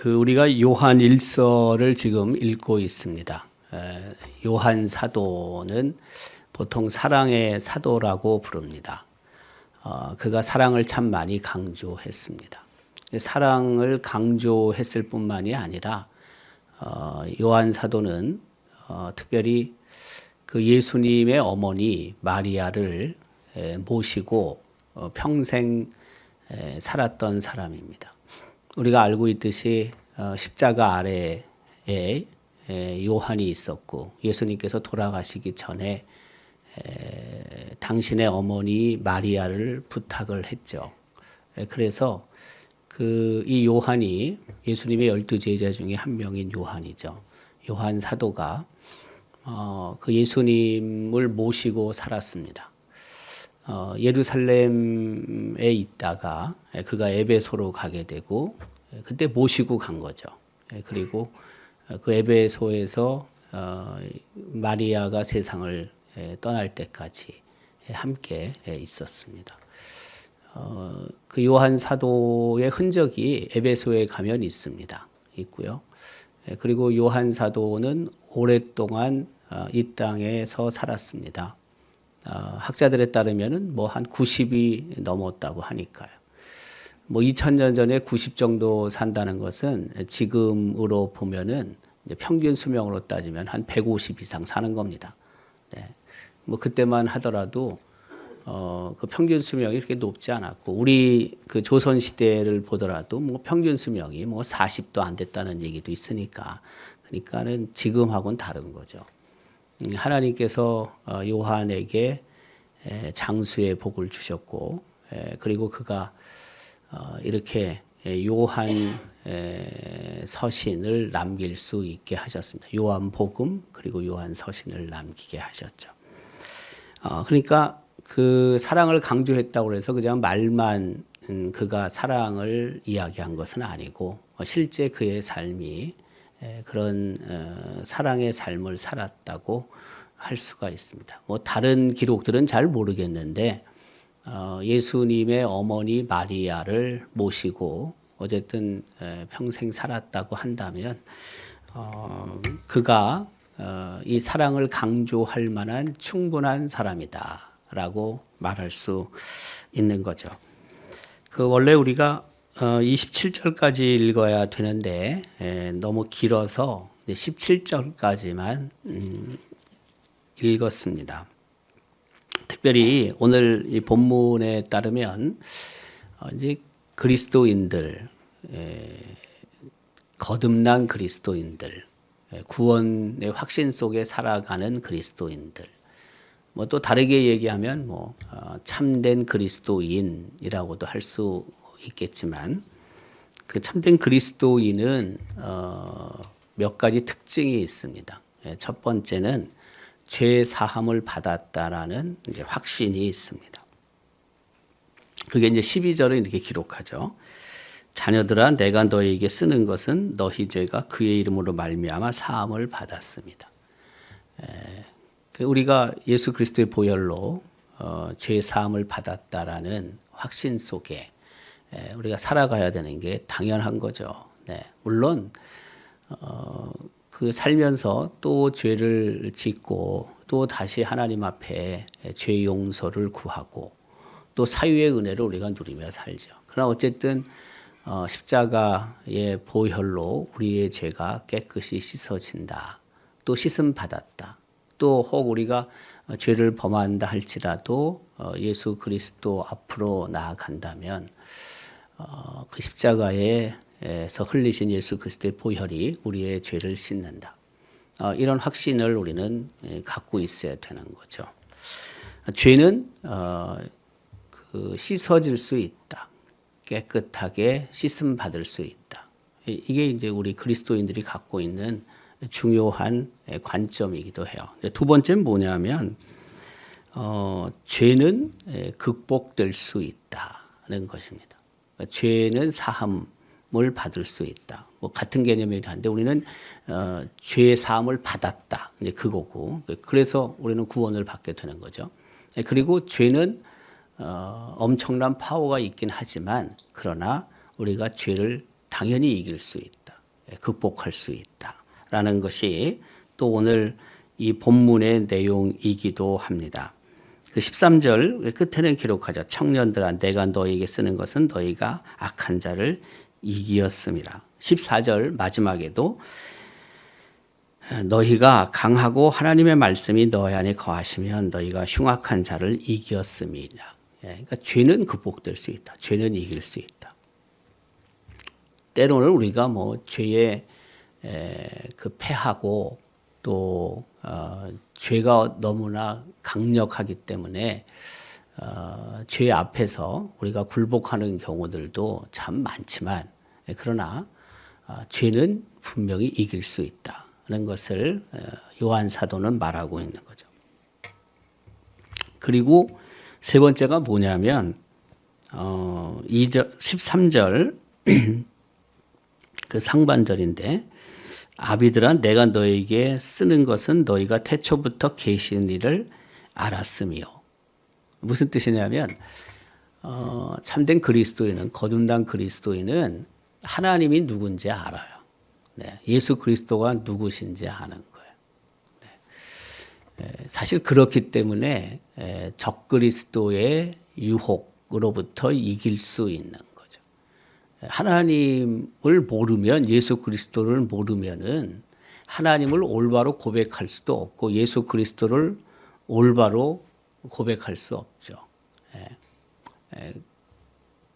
우리가 요한 일서를 지금 읽고 있습니다. 요한 사도는 보통 사랑의 사도라고 부릅니다. 그가 사랑을 참 많이 강조했습니다. 사랑을 강조했을 뿐만이 아니라 요한 사도는 특별히 그 예수님의 어머니 마리아를 모시고 평생 살았던 사람입니다. 우리가 알고 있듯이 십자가 아래에 요한이 있었고 예수님께서 돌아가시기 전에 당신의 어머니 마리아를 부탁을 했죠. 그래서 이 요한이 예수님의 12제자 중에 한 명인 요한이죠. 요한 사도가 그 예수님을 모시고 살았습니다. 예루살렘에 있다가 그가 에베소로 가게 되고 그때 모시고 간 거죠. 그리고 그 에베소에서 마리아가 세상을 떠날 때까지 함께 있었습니다. 그 요한 사도의 흔적이 에베소에 가면 있고요. 그리고 요한 사도는 오랫동안 이 땅에서 살았습니다. 학자들에 따르면은 한 90이 넘었다고 하니까요. 2000년 전에 90 정도 산다는 것은 지금으로 보면은 평균 수명으로 따지면 한 150 이상 사는 겁니다. 네. 그때만 하더라도 그 평균 수명이 그렇게 높지 않았고 우리 그 조선 시대를 보더라도 평균 수명이 40도 안 됐다는 얘기도 있으니까 그러니까는 지금하고는 다른 거죠. 하나님께서 요한에게 장수의 복을 주셨고 그리고 그가 이렇게 요한 서신을 남길 수 있게 하셨습니다. 요한 복음 그리고 요한 서신을 남기게 하셨죠. 그러니까 그 사랑을 강조했다고 해서 그냥 말만 그가 사랑을 이야기한 것은 아니고 실제 그의 삶이 그런 사랑의 삶을 살았다고 할 수가 있습니다. 다른 기록들은 잘 모르겠는데 예수님의 어머니 마리아를 모시고 어쨌든 평생 살았다고 한다면 그가 이 사랑을 강조할 만한 충분한 사람이다라고 말할 수 있는 거죠. 원래 우리가 27절까지 읽어야 되는데 너무 길어서 17절까지만 읽었습니다. 특별히 오늘 이 본문에 따르면 이제 그리스도인들, 거듭난 그리스도인들, 구원의 확신 속에 살아가는 그리스도인들, 또 다르게 얘기하면 참된 그리스도인이라고도 할 수 있겠지만 그 참된 그리스도인은 몇 가지 특징이 있습니다. 첫 번째는 죄 사함을 받았다라는 이제 확신이 있습니다. 그게 이제 12절을 이렇게 기록하죠. 자녀들아 내가 너희에게 쓰는 것은 너희 죄가 그의 이름으로 말미암아 사함을 받았습니다. 우리가 예수 그리스도의 보혈로 죄 사함을 받았다라는 확신 속에 우리가 살아가야 되는 게 당연한 거죠. 네. 물론 그 살면서 또 죄를 짓고 또 다시 하나님 앞에 죄 용서를 구하고 또 사유의 은혜를 우리가 누리며 살죠. 그러나 어쨌든 십자가의 보혈로 우리의 죄가 깨끗이 씻어진다. 또 씻음 받았다. 또 혹 우리가 죄를 범한다 할지라도 예수 그리스도 앞으로 나아간다면 그 십자가에서 흘리신 예수 그리스도의 보혈이 우리의 죄를 씻는다. 이런 확신을 우리는 갖고 있어야 되는 거죠. 죄는 씻어질 수 있다. 깨끗하게 씻음 받을 수 있다. 이게 이제 우리 그리스도인들이 갖고 있는 중요한 관점이기도 해요. 두 번째는 뭐냐면 죄는 극복될 수 있다는 것입니다. 죄는 사함을 받을 수 있다. 같은 개념이긴 한데 우리는 죄 사함을 받았다. 이제 그거고. 그래서 우리는 구원을 받게 되는 거죠. 그리고 죄는 엄청난 파워가 있긴 하지만 그러나 우리가 죄를 당연히 이길 수 있다. 극복할 수 있다라는 것이 또 오늘 이 본문의 내용이기도 합니다. 그 13절 끝에는 기록하죠. 청년들아 내가 너희에게 쓰는 것은 너희가 악한 자를 이기었음이라. 14절 마지막에도 너희가 강하고 하나님의 말씀이 너희 안에 거하시면 너희가 흉악한 자를 이기었음이라. 그러니까 죄는 극복될 수 있다. 죄는 이길 수 있다. 때로는 우리가 뭐 죄에 그 패하고 또 죄가 너무나 강력하기 때문에 죄 앞에서 우리가 굴복하는 경우들도 참 많지만 그러나 죄는 분명히 이길 수 있다는 것을 요한 사도는 말하고 있는 거죠. 그리고 세 번째가 뭐냐면 13절 그 상반절인데 아비들아 내가 너에게 쓰는 것은 너희가 태초부터 계신 일을 알았으며 무슨 뜻이냐면 참된 그리스도인은 거듭난 그리스도인은 하나님이 누군지 알아요. 네, 예수 그리스도가 누구신지 아는 거예요. 네, 사실 그렇기 때문에 적그리스도의 유혹으로부터 이길 수 있는 거죠. 하나님을 모르면 예수 그리스도를 모르면은 하나님을 올바로 고백할 수도 없고 예수 그리스도를 올바로 고백할 수 없죠.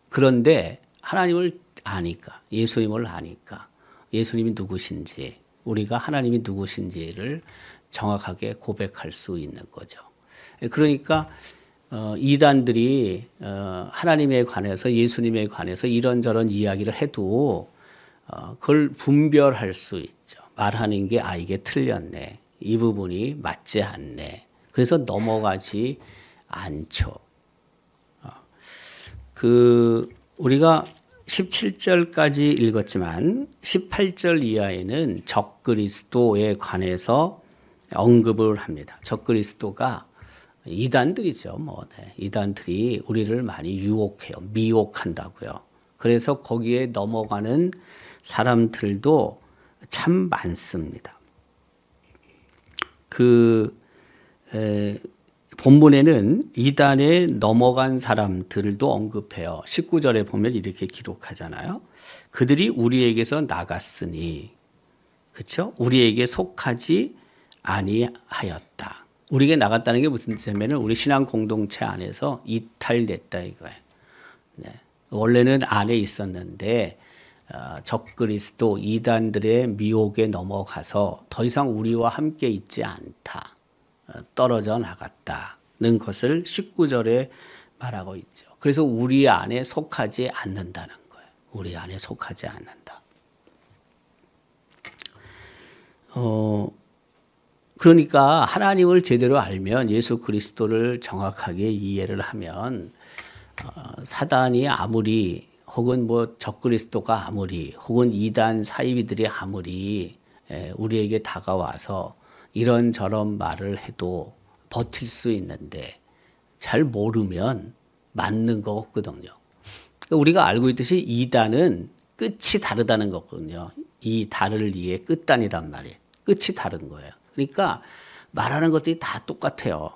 그런데 하나님을 아니까 예수님을 아니까 예수님이 누구신지 우리가 하나님이 누구신지를 정확하게 고백할 수 있는 거죠. 그러니까 이단들이 하나님에 관해서 예수님에 관해서 이런저런 이야기를 해도 그걸 분별할 수 있죠. 말하는 게 이게 틀렸네. 이 부분이 맞지 않네. 그래서 넘어가지 않죠. 우리가 17절까지 읽었지만 18절 이하에는 적그리스도에 관해서 언급을 합니다. 적그리스도가 이단들이죠. 이단들이 우리를 많이 유혹해요. 미혹한다고요. 그래서 거기에 넘어가는 사람들도 참 많습니다. 본문에는 이단에 넘어간 사람들도 언급해요. 19절에 보면 이렇게 기록하잖아요. 그들이 우리에게서 나갔으니, 그렇죠? 우리에게 속하지 아니하였다. 우리에게 나갔다는 게 무슨 뜻이냐면 우리 신앙 공동체 안에서 이탈됐다 이거예요. 네. 원래는 안에 있었는데 적그리스도 이단들의 미혹에 넘어가서 더 이상 우리와 함께 있지 않다. 떨어져 나갔다는 것을 19절에 말하고 있죠. 그래서 우리 안에 속하지 않는다는 거예요. 우리 안에 속하지 않는다. 그러니까 하나님을 제대로 알면 예수 그리스도를 정확하게 이해를 하면 사단이 아무리 혹은 뭐 적그리스도가 아무리 혹은 이단 사이비들이 아무리 우리에게 다가와서 이런저런 말을 해도 버틸 수 있는데 잘 모르면 맞는 거 없거든요. 우리가 알고 있듯이 이단은 끝이 다르다는 거거든요. 이 달을 이에 끝단이란 말이에요. 끝이 다른 거예요. 그러니까 말하는 것들이 다 똑같아요.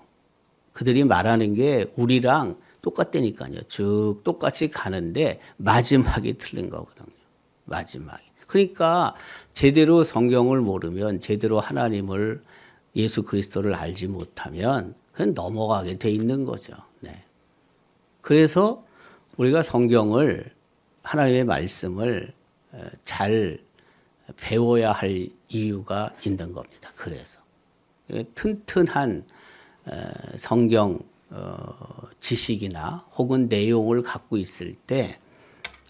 그들이 말하는 게 우리랑 똑같다니까요. 쭉 똑같이 가는데 마지막이 틀린 거거든요. 마지막이. 그러니까 제대로 성경을 모르면 제대로 하나님을 예수 그리스도를 알지 못하면 그냥 넘어가게 돼 있는 거죠. 네. 그래서 우리가 성경을 하나님의 말씀을 잘 배워야 할 이유가 있는 겁니다. 그래서 튼튼한 성경 지식이나 혹은 내용을 갖고 있을 때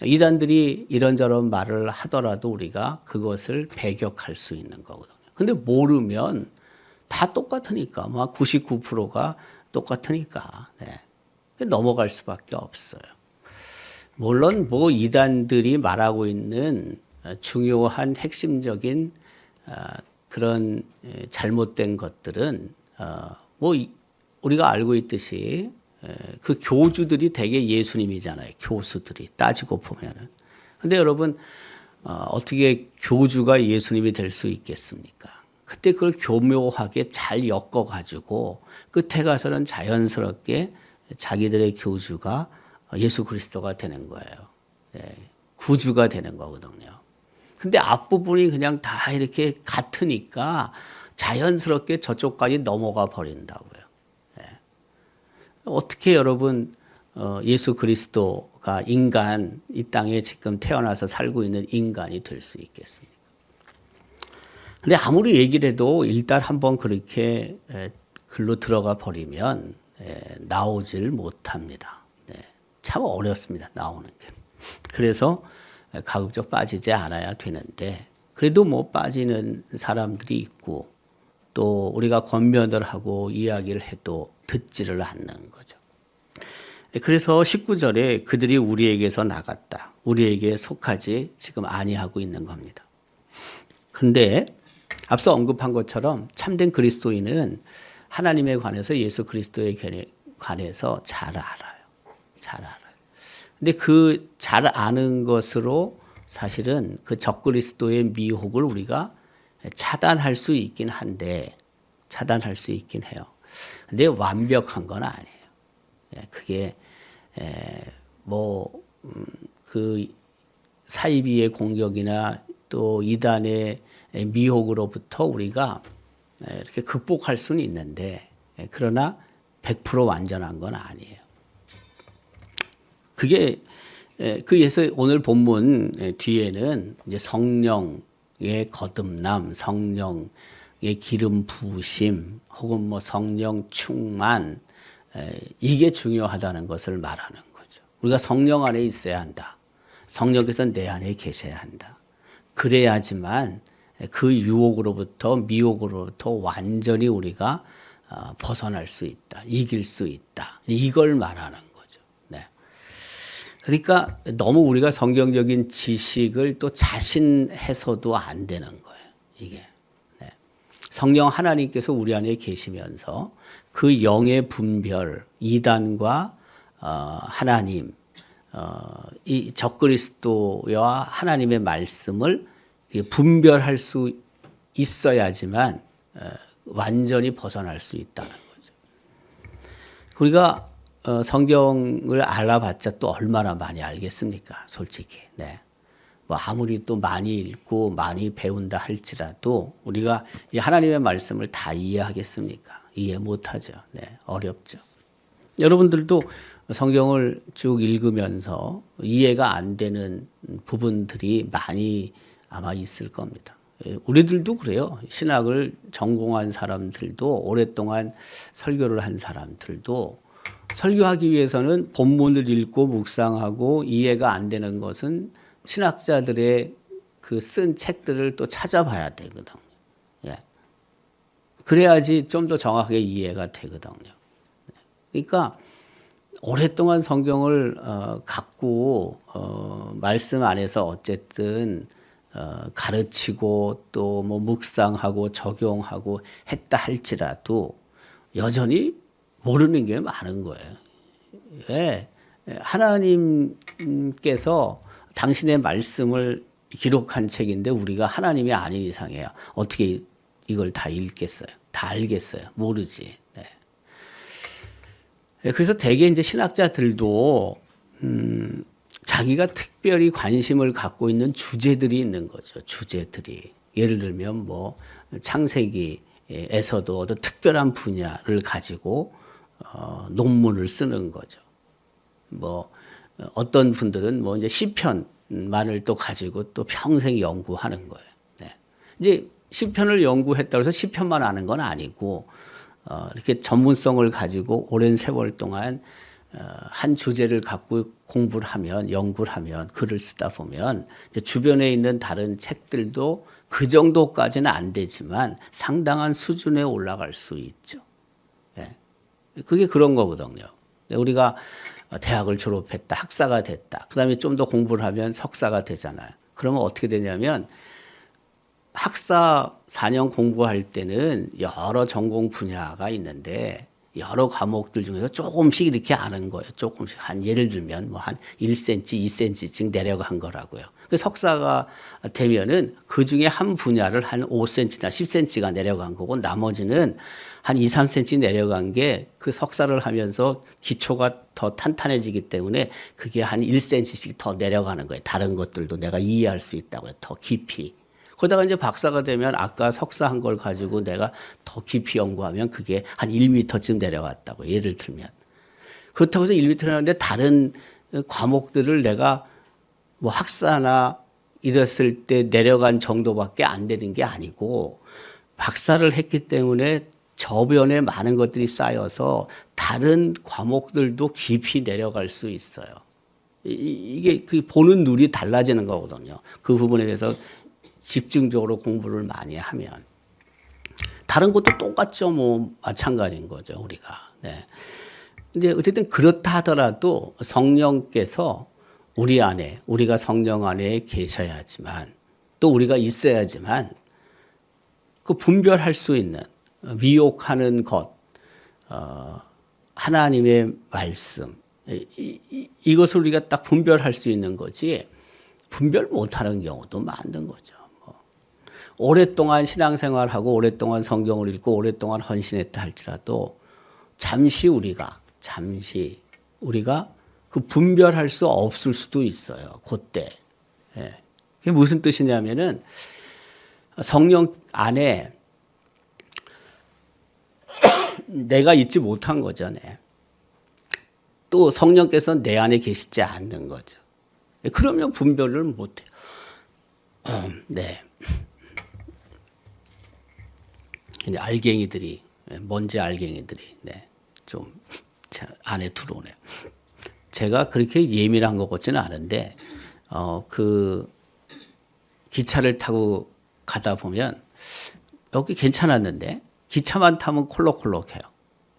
이단들이 이런저런 말을 하더라도 우리가 그것을 배격할 수 있는 거거든요. 근데 모르면 다 똑같으니까, 막 99%가 똑같으니까, 네. 넘어갈 수밖에 없어요. 물론 뭐 이단들이 말하고 있는 중요한 핵심적인 그런 잘못된 것들은 뭐 우리가 알고 있듯이 그 교주들이 대개 예수님이잖아요. 교수들이 따지고 보면은. 근데 여러분 어떻게 교주가 예수님이 될 수 있겠습니까? 그때 그걸 교묘하게 잘 엮어가지고 끝에 가서는 자연스럽게 자기들의 교주가 예수 그리스도가 되는 거예요. 구주가 되는 거거든요. 근데 앞부분이 그냥 다 이렇게 같으니까 자연스럽게 저쪽까지 넘어가 버린다고요. 어떻게 여러분 예수 그리스도가 인간, 이 땅에 지금 태어나서 살고 있는 인간이 될 수 있겠습니까? 근데 아무리 얘기를 해도 일단 한번 그렇게 글로 들어가 버리면 나오질 못합니다. 참 어렵습니다. 나오는 게. 그래서 가급적 빠지지 않아야 되는데 그래도 뭐 빠지는 사람들이 있고 또 우리가 권면을 하고 이야기를 해도 듣지를 않는 거죠. 그래서 19절에 그들이 우리에게서 나갔다. 우리에게 속하지 지금 아니하고 있는 겁니다. 근데 앞서 언급한 것처럼 참된 그리스도인은 하나님에 관해서 예수 그리스도에 관해서 잘 알아요. 잘 알아요. 근데 그 잘 아는 것으로 사실은 그 적그리스도의 미혹을 우리가 차단할 수 있긴 한데, 차단할 수 있긴 해요. 근데 완벽한 건 아니에요. 그게 그 사이비의 공격이나 또 이단의 미혹으로부터 우리가 이렇게 극복할 수는 있는데, 그러나 100% 완전한 건 아니에요. 그게 그래서 오늘 본문 뒤에는 이제 성령의 거듭남, 성령의 기름 부으심, 혹은 뭐 성령 충만, 이게 중요하다는 것을 말하는 거죠. 우리가 성령 안에 있어야 한다. 성령께서 내 안에 계셔야 한다. 그래야지만 그 유혹으로부터, 미혹으로부터 완전히 우리가 벗어날 수 있다. 이길 수 있다. 이걸 말하는 거죠. 네. 그러니까 너무 우리가 성경적인 지식을 또 자신해서도 안 되는 거예요. 이게. 네. 성령 하나님께서 우리 안에 계시면서 그 영의 분별, 이단과 하나님, 이 적그리스도와 하나님의 말씀을 분별할 수 있어야지만 완전히 벗어날 수 있다는 거죠. 우리가 성경을 알아봤자 또 얼마나 많이 알겠습니까? 솔직히. 네. 뭐 아무리 또 많이 읽고 많이 배운다 할지라도 우리가 이 하나님의 말씀을 다 이해하겠습니까? 이해 못하죠. 네. 어렵죠. 여러분들도 성경을 쭉 읽으면서 이해가 안 되는 부분들이 많이 아마 있을 겁니다. 우리들도 그래요. 신학을 전공한 사람들도 오랫동안 설교를 한 사람들도 설교하기 위해서는 본문을 읽고 묵상하고 이해가 안 되는 것은 신학자들의 그 쓴 책들을 또 찾아봐야 되거든요. 예. 그래야지 좀 더 정확하게 이해가 되거든요. 그러니까 오랫동안 성경을 갖고 말씀 안에서 어쨌든 가르치고 또 뭐 묵상하고 적용하고 했다 할지라도 여전히 모르는 게 많은 거예요. 왜? 하나님께서 당신의 말씀을 기록한 책인데 우리가 하나님이 아닌 이상이에요. 어떻게 이걸 다 읽겠어요? 다 알겠어요? 모르지. 네. 그래서 대개 이제 신학자들도 자기가 특별히 관심을 갖고 있는 주제들이 있는 거죠. 주제들이. 예를 들면 뭐 창세기에서도 어떤 특별한 분야를 가지고 논문을 쓰는 거죠. 뭐 어떤 분들은 뭐 이제 시편만을 또 가지고 또 평생 연구하는 거예요. 네. 이제 시편을 연구했다고 해서 시편만 아는 건 아니고 이렇게 전문성을 가지고 오랜 세월 동안 한 주제를 갖고 공부를 하면, 연구를 하면, 글을 쓰다 보면 이제 주변에 있는 다른 책들도 그 정도까지는 안 되지만 상당한 수준에 올라갈 수 있죠. 예. 그게 그런 거거든요. 우리가 대학을 졸업했다, 학사가 됐다. 그다음에 좀 더 공부를 하면 석사가 되잖아요. 그러면 어떻게 되냐면 학사 4년 공부할 때는 여러 전공 분야가 있는데 여러 과목들 중에서 조금씩 이렇게 아는 거예요. 조금씩 한 예를 들면 뭐 한 1cm, 2cm씩 내려간 거라고요. 그 석사가 되면은 그 중에 한 분야를 한 5cm나 10cm가 내려간 거고 나머지는 한 2, 3cm 내려간 게 그 석사를 하면서 기초가 더 탄탄해지기 때문에 그게 한 1cm씩 더 내려가는 거예요. 다른 것들도 내가 이해할 수 있다고요. 더 깊이. 그러다가 이제 박사가 되면 아까 석사한 걸 가지고 내가 더 깊이 연구하면 그게 한 1m쯤 내려왔다고 예를 들면. 그렇다고 해서 1m 내려왔는데 다른 과목들을 내가 뭐 학사나 이랬을 때 내려간 정도밖에 안 되는 게 아니고 박사를 했기 때문에 저변에 많은 것들이 쌓여서 다른 과목들도 깊이 내려갈 수 있어요. 이게 그 보는 눈이 달라지는 거거든요. 그 부분에 대해서 집중적으로 공부를 많이 하면 다른 것도 똑같죠. 뭐 마찬가지인 거죠. 우리가. 네. 근데 어쨌든 그렇다 하더라도 성령께서 우리 안에 우리가 성령 안에 계셔야지만 또 우리가 있어야지만 그 분별할 수 있는 미혹하는 것, 하나님의 말씀 이것을 우리가 딱 분별할 수 있는 거지 분별 못하는 경우도 많은 거죠. 오랫동안 신앙생활하고 오랫동안 성경을 읽고 오랫동안 헌신했다 할지라도 잠시 우리가 그 분별할 수 없을 수도 있어요. 그때. 예. 그게 무슨 뜻이냐면은 성령 안에 내가 있지 못한 거죠. 네. 또 성령께서 내 안에 계시지 않는 거죠. 그러면 분별을 못해요. 네. 알갱이들이 먼지 알갱이들이 네. 좀 안에 들어오네요. 제가 그렇게 예민한 것 같지는 않은데 그 기차를 타고 가다 보면 여기 괜찮았는데 기차만 타면 콜록콜록해요.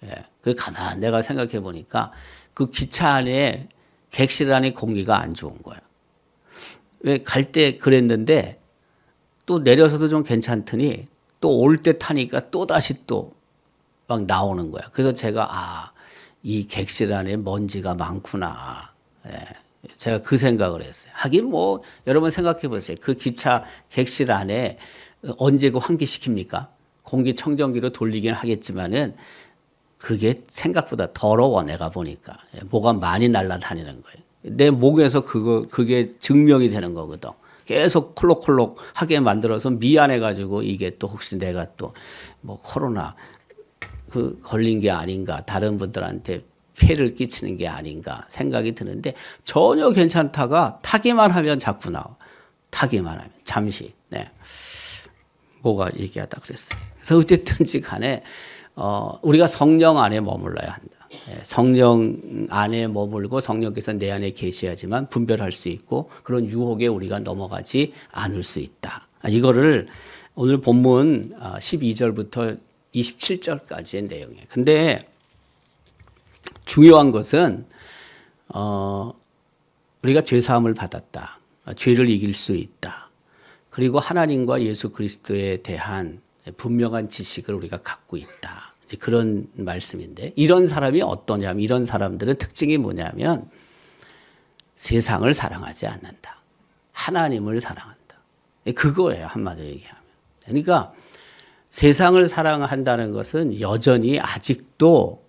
예. 그 가만 내가 생각해 보니까 그 기차 안에 객실 안에 공기가 안 좋은 거예요. 왜 갈 때 그랬는데 또 내려서도 좀 괜찮더니 또 올 때 타니까 또 다시 또 막 나오는 거야. 그래서 제가 이 객실 안에 먼지가 많구나. 예. 제가 그 생각을 했어요. 하긴 뭐 여러분 생각해 보세요. 그 기차 객실 안에 언제 그 환기시킵니까? 공기청정기로 돌리긴 하겠지만은 그게 생각보다 더러워 내가 보니까 뭐가 많이 날아다니는 거예요. 내 목에서 그게 증명이 되는 거거든. 계속 콜록콜록 하게 만들어서 미안해가지고 이게 또 혹시 내가 또 뭐 코로나 걸린 게 아닌가 다른 분들한테 폐를 끼치는 게 아닌가 생각이 드는데 전혀 괜찮다가 타기만 하면 자꾸 나와. 타기만 하면 잠시. 네. 뭐가 얘기하다 그랬어요. 그래서 어쨌든지 간에 우리가 성령 안에 머물러야 한다. 성령 안에 머물고 성령께서 내 안에 계셔야지만 분별할 수 있고 그런 유혹에 우리가 넘어가지 않을 수 있다. 이거를 오늘 본문 12절부터 27절까지의 내용이에요. 근데 중요한 것은 우리가 죄사함을 받았다. 죄를 이길 수 있다. 그리고 하나님과 예수 그리스도에 대한 분명한 지식을 우리가 갖고 있다. 이제 그런 말씀인데 이런 사람이 어떠냐면 이런 사람들은 특징이 뭐냐면 세상을 사랑하지 않는다. 하나님을 사랑한다. 그거예요. 한마디로 얘기하면. 그러니까 세상을 사랑한다는 것은 여전히 아직도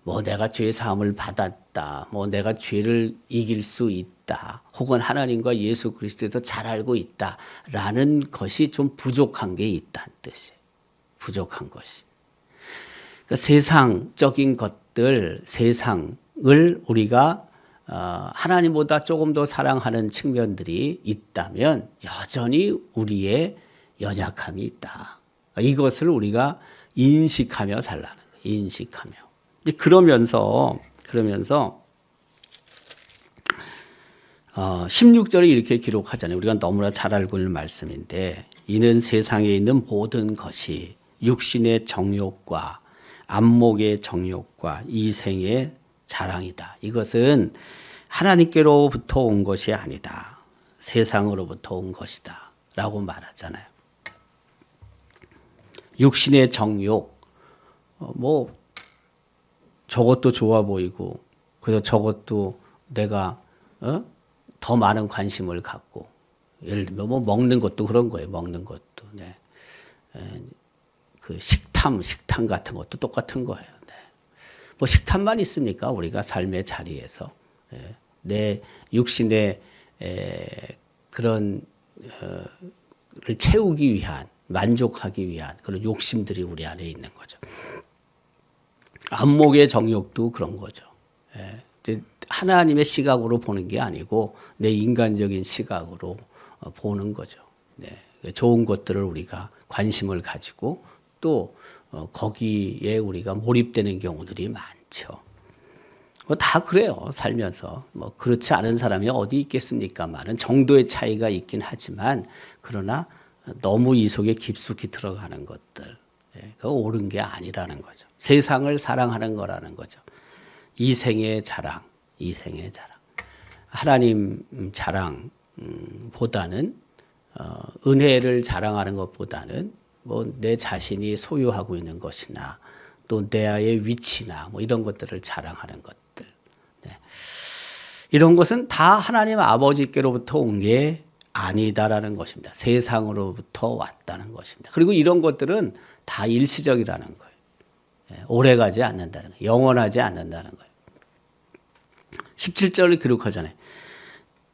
뭐 내가 죄 사함을 받았다. 뭐 내가 죄를 이길 수 있다. 혹은 하나님과 예수 그리스도에서 잘 알고 있다라는 것이 좀 부족한 게 있다는 뜻이에요. 부족한 것이. 그러니까 세상적인 것들, 세상을 우리가 하나님보다 조금 더 사랑하는 측면들이 있다면 여전히 우리의 연약함이 있다. 이것을 우리가 인식하며 살라는 거예요. 인식하며. 그러면서 16절에 이렇게 기록하잖아요. 우리가 너무나 잘 알고 있는 말씀인데 이는 세상에 있는 모든 것이 육신의 정욕과 안목의 정욕과 이생의 자랑이다. 이것은 하나님께로부터 온 것이 아니다. 세상으로부터 온 것이다. 라고 말하잖아요. 육신의 정욕, 뭐 저것도 좋아 보이고 그래서 저것도 내가 더 많은 관심을 갖고 예를 들면 뭐 먹는 것도 그런 거예요. 먹는 것도 네. 그 식탐 같은 것도 똑같은 거예요. 네. 뭐 식탐만 있습니까? 우리가 삶의 자리에서 내 육신의 그런 를 채우기 위한 만족하기 위한 그런 욕심들이 우리 안에 있는 거죠. 안목의 정욕도 그런 거죠. 하나님의 시각으로 보는 게 아니고 내 인간적인 시각으로 보는 거죠. 네. 좋은 것들을 우리가 관심을 가지고 또 거기에 우리가 몰입되는 경우들이 많죠. 다 그래요. 살면서 뭐 그렇지 않은 사람이 어디 있겠습니까만은 정도의 차이가 있긴 하지만 그러나 너무 이 속에 깊숙이 들어가는 것들 그거 옳은 게 아니라는 거죠. 세상을 사랑하는 거라는 거죠. 이생의 자랑. 하나님 자랑보다는 은혜를 자랑하는 것보다는 뭐 내 자신이 소유하고 있는 것이나 또 내의 위치나 뭐 이런 것들을 자랑하는 것들. 네. 이런 것은 다 하나님 아버지께로부터 온 게 아니다라는 것입니다. 세상으로부터 왔다는 것입니다. 그리고 이런 것들은 다 일시적이라는 거예요. 오래가지 않는다는 거예요. 영원하지 않는다는 거예요. 17절을 기록하잖아요.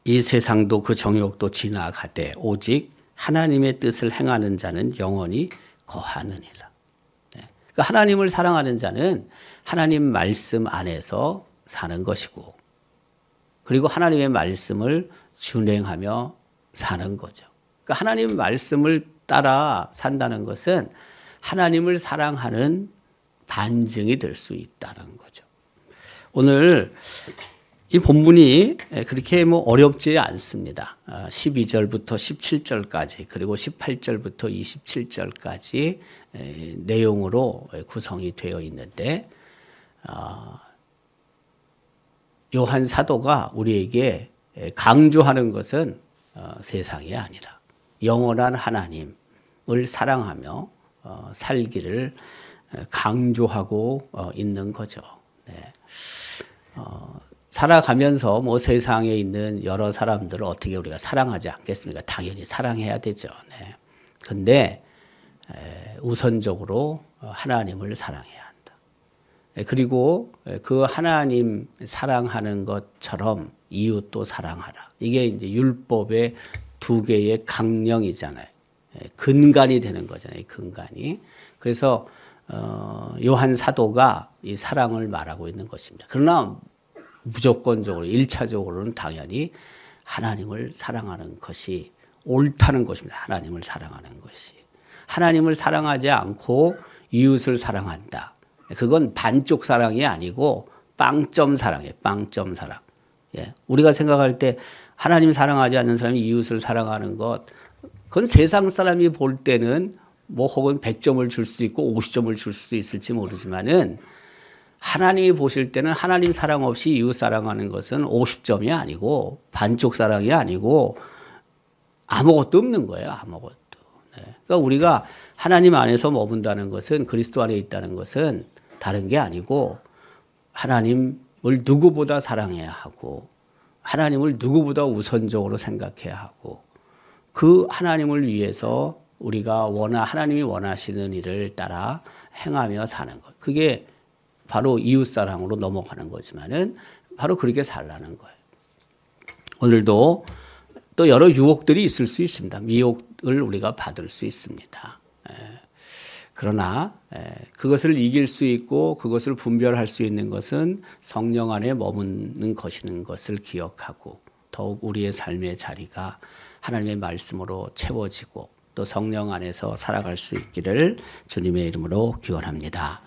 이 세상도 그 정욕도 지나가되 오직 하나님의 뜻을 행하는 자는 영원히 거하느니라. 그러니까 하나님을 사랑하는 자는 하나님 말씀 안에서 사는 것이고 그리고 하나님의 말씀을 준행하며 사는 거죠. 그러니까 하나님 말씀을 따라 산다는 것은 하나님을 사랑하는 반증이 될 수 있다는 거죠. 오늘 이 본문이 그렇게 뭐 어렵지 않습니다. 12절부터 17절까지 그리고 18절부터 27절까지 내용으로 구성이 되어 있는데 요한 사도가 우리에게 강조하는 것은 세상이 아니라 영원한 하나님을 사랑하며 살기를 강조하고 있는 거죠. 네. 살아가면서 뭐 세상에 있는 여러 사람들을 어떻게 우리가 사랑하지 않겠습니까? 당연히 사랑해야 되죠. 네. 근데 우선적으로 하나님을 사랑해야 한다. 그리고 그 하나님 사랑하는 것처럼 이웃도 사랑하라. 이게 이제 율법의 두 개의 강령이잖아요. 근간이 되는 거잖아요. 근간이. 그래서 요한 사도가 이 사랑을 말하고 있는 것입니다. 그러나 무조건적으로 1차적으로는 당연히 하나님을 사랑하는 것이 옳다는 것입니다. 하나님을 사랑하는 것이. 하나님을 사랑하지 않고 이웃을 사랑한다. 그건 반쪽 사랑이 아니고 빵점 사랑이에요. 빵점 사랑. 예. 우리가 생각할 때 하나님 사랑하지 않는 사람이 이웃을 사랑하는 것, 그건 세상 사람이 볼 때는 뭐 혹은 100점을 줄 수도 있고 50점을 줄 수도 있을지 모르지만은 하나님이 보실 때는 하나님 사랑 없이 이웃 사랑하는 것은 50점이 아니고 반쪽 사랑이 아니고 아무것도 없는 거예요. 아무것도. 네. 그러니까 우리가 하나님 안에서 머문다는 것은 그리스도 안에 있다는 것은 다른 게 아니고 하나님을 누구보다 사랑해야 하고 하나님을 누구보다 우선적으로 생각해야 하고 그 하나님을 위해서 우리가 하나님이 원하시는 일을 따라 행하며 사는 것. 그게 바로 이웃사랑으로 넘어가는 거지만은 바로 그렇게 살라는 거예요. 오늘도 또 여러 유혹들이 있을 수 있습니다. 미혹을 우리가 받을 수 있습니다. 그러나 그것을 이길 수 있고 그것을 분별할 수 있는 것은 성령 안에 머무는 것이는 것을 기억하고 더욱 우리의 삶의 자리가 하나님의 말씀으로 채워지고 또 성령 안에서 살아갈 수 있기를 주님의 이름으로 기원합니다.